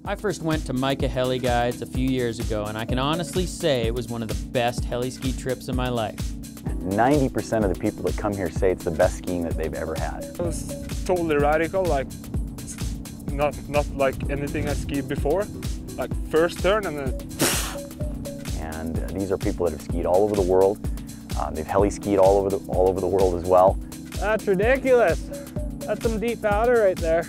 I first went to Mica Heli Guides a few years ago, and I can honestly say it was one of the best heli-ski trips of my life. 90% of the people that come here say it's the best skiing that they've ever had. It was totally radical, like not like anything I skied before. Like first turn and then. And these are people that have skied all over the world. They've heli-skied all over the world as well. That's ridiculous. That's some deep powder right there.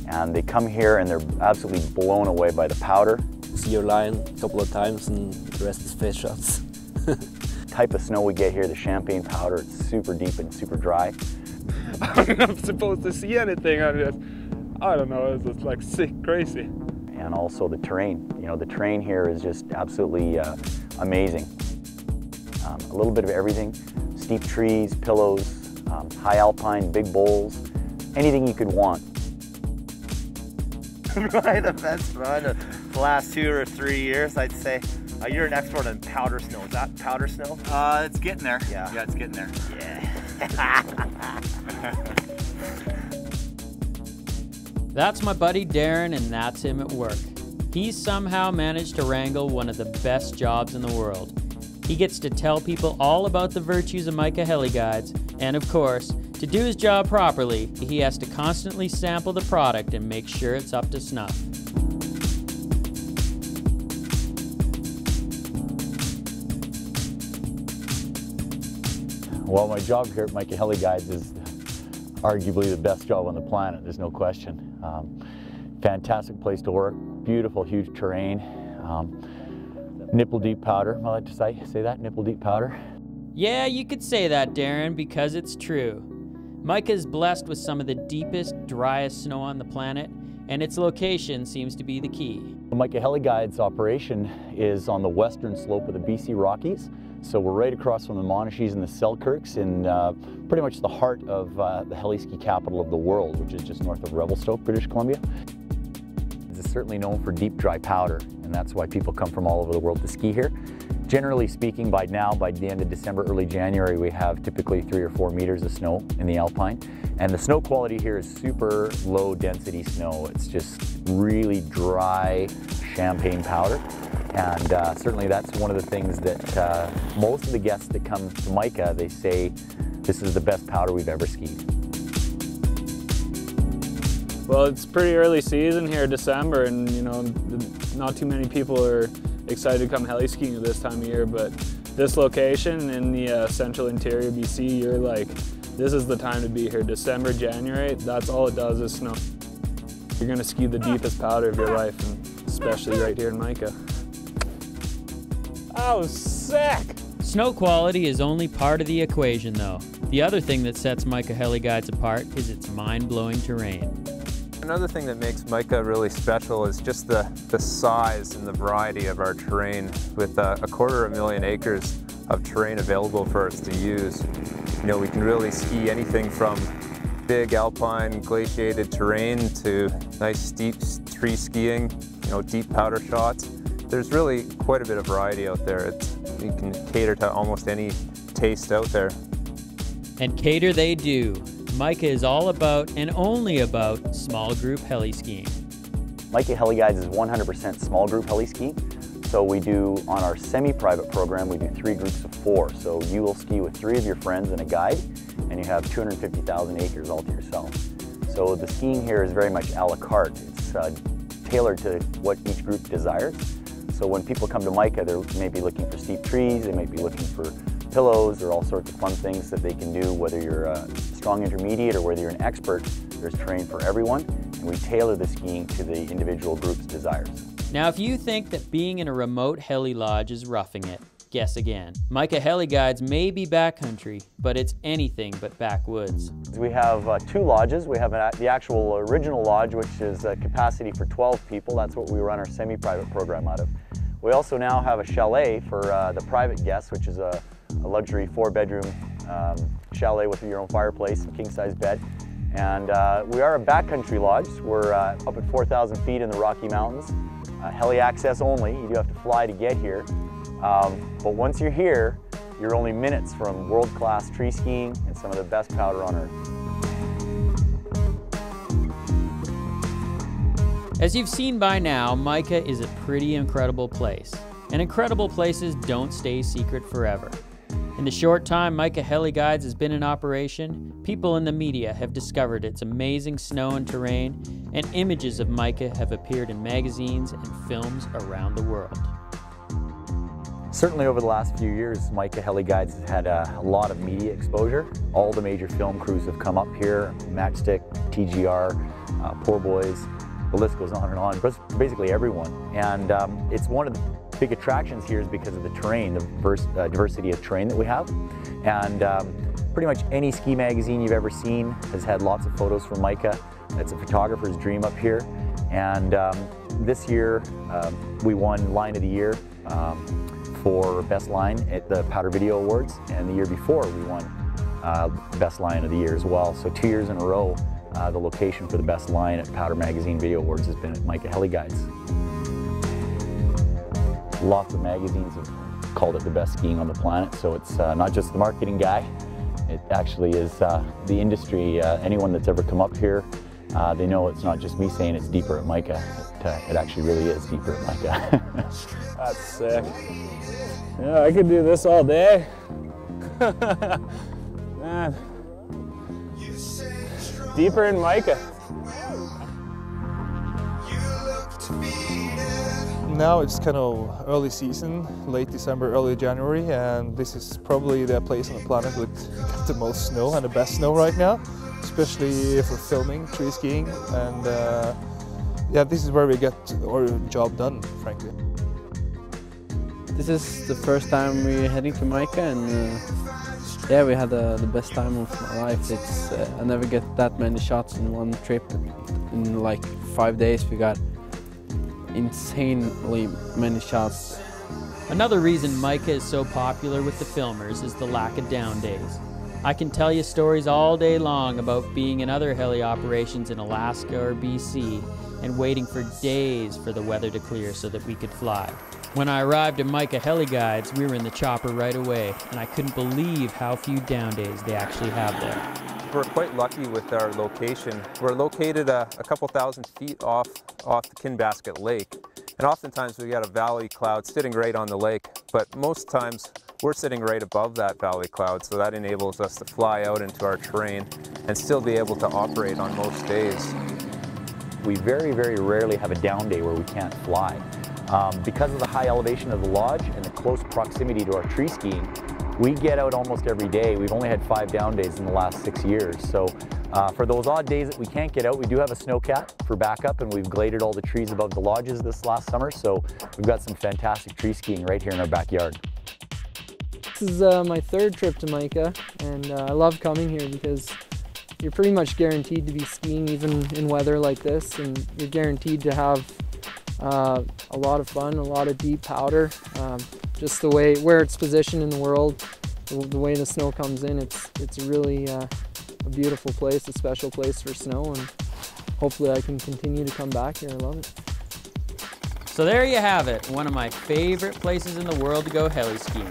And they come here and they're absolutely blown away by the powder. See your line a couple of times and the rest is face shots. Type of snow we get here, the champagne powder, it's super deep and super dry. I'm not supposed to see anything. I don't know, it's just like sick, crazy. And also the terrain. You know, the terrain here is just absolutely amazing. A little bit of everything, steep trees, pillows, high alpine, big bowls, anything you could want. Probably the best fun the last 2 or 3 years, I'd say. You're an expert on powder snow. Is that powder snow? It's getting there. Yeah, it's getting there. Yeah. That's my buddy Darren, and that's him at work. He's somehow managed to wrangle one of the best jobs in the world. He gets to tell people all about the virtues of Mica Heli Guides, and of course, to do his job properly, he has to constantly sample the product and make sure it's up to snuff. Well, my job here at Mica Heli Guides is arguably the best job on the planet, there's no question. Fantastic place to work, beautiful, huge terrain, nipple-deep powder. I like to say that, nipple-deep powder. Yeah, you could say that, Darren, because it's true. Mica is blessed with some of the deepest, driest snow on the planet, and its location seems to be the key. The Mica Heli Guides operation is on the western slope of the BC Rockies. So we're right across from the Monashees and the Selkirks in pretty much the heart of the heli-ski capital of the world, which is just north of Revelstoke, British Columbia. It's certainly known for deep, dry powder, and that's why people come from all over the world to ski here. Generally speaking, by the end of December, early January, we have typically 3 or 4 meters of snow in the alpine. And the snow quality here is super low density snow. It's just really dry champagne powder. And certainly that's one of the things that most of the guests that come to Mica, they say, this is the best powder we've ever skied. Well, it's pretty early season here, December, and you know, not too many people are excited to come heli-skiing at this time of year, but this location in the central interior BC, you're like, this is the time to be here. December, January, that's all it does is snow. You're gonna ski the deepest powder of your life, and especially right here in Mica. Oh, sick! Snow quality is only part of the equation, though. The other thing that sets Mica Heli Guides apart is its mind-blowing terrain. Another thing that makes Mica really special is just the size and the variety of our terrain. With 250,000 acres of terrain available for us to use, you know, we can really ski anything from big alpine glaciated terrain to nice steep tree skiing, you know, deep powder shots. There's really quite a bit of variety out there. You can cater to almost any taste out there. And cater they do. Mica is all about and only about small group heli-skiing. Mica Heli Guides is 100% small group heli-skiing. So we do, on our semi-private program, we do 3 groups of 4. So you will ski with 3 of your friends and a guide, and you have 250,000 acres all to yourself. So the skiing here is very much a la carte. It's tailored to what each group desires. So when people come to Mica, they may be looking for steep trees, they may be looking for pillows or all sorts of fun things that they can do. Whether you're a strong intermediate or whether you're an expert, there's terrain for everyone, and we tailor the skiing to the individual group's desires. Now, if you think that being in a remote heli lodge is roughing it, guess again. Mica Heli Guides may be backcountry, but it's anything but backwoods. We have 2 lodges. We have the actual original lodge, which is a capacity for 12 people. That's what we run our semi-private program out of. We also now have a chalet for the private guests, which is a luxury 4-bedroom chalet with your own fireplace and king-size bed. And we are a backcountry lodge. We're up at 4,000 feet in the Rocky Mountains. Heli access only. You do have to fly to get here. But once you're here, you're only minutes from world-class tree skiing and some of the best powder on earth. As you've seen by now, Mica is a pretty incredible place. And incredible places don't stay secret forever. In the short time Mica Heli Guides has been in operation, people in the media have discovered its amazing snow and terrain, and images of Mica have appeared in magazines and films around the world. Certainly over the last few years, Mica Heli Guides has had a lot of media exposure. All the major film crews have come up here, Matchstick, TGR, Poor Boys, the list goes on and on, but basically everyone. And it's one of the big attractions here is because of the terrain, the diversity of terrain that we have. And pretty much any ski magazine you've ever seen has had lots of photos from Mica. It's a photographer's dream up here. And this year we won Line of the Year for Best Line at the Powder Video Awards, and the year before we won Best Line of the Year as well. So 2 years in a row, the location for the Best Line at Powder Magazine Video Awards has been at Mica Heli Guides. Lots of magazines have called it the best skiing on the planet, so it's not just the marketing guy, it actually is the industry. Anyone that's ever come up here, they know it's not just me saying it's deeper at Mica, it actually really is deeper at Mica. That's sick. Yeah, I could do this all day. Man. Deeper in Mica. Now it's kind of early season, late December, early January, and this is probably the place on the planet with the most snow and the best snow right now, especially for filming, tree skiing, and yeah, this is where we get our job done, frankly. This is the first time we're heading to Mica, and yeah, we had the best time of my life. It's I never get that many shots in one trip. In like 5 days we got insanely many shots. Another reason Mica is so popular with the filmers is the lack of down days. I can tell you stories all day long about being in other heli operations in Alaska or BC and waiting for days for the weather to clear so that we could fly. When I arrived at Mica Heli Guides, we were in the chopper right away, and I couldn't believe how few down days they actually have there. We're quite lucky with our location. We're located a couple thousand feet off the Kinbasket Lake, and oftentimes we got a valley cloud sitting right on the lake, but most times we're sitting right above that valley cloud, so that enables us to fly out into our terrain and still be able to operate on most days. We very, very rarely have a down day where we can't fly. Because of the high elevation of the lodge and the close proximity to our tree skiing, we get out almost every day. We've only had 5 down days in the last 6 years. So for those odd days that we can't get out, we do have a snowcat for backup, and we've gladed all the trees above the lodges this last summer. So we've got some fantastic tree skiing right here in our backyard. This is my 3rd trip to Mica, and I love coming here because you're pretty much guaranteed to be skiing even in weather like this, and you're guaranteed to have a lot of fun, a lot of deep powder. Just the way where it's positioned in the world, the way the snow comes in, it's really a beautiful place, a special place for snow, and hopefully I can continue to come back here. I love it. So there you have it, one of my favorite places in the world to go heli skiing.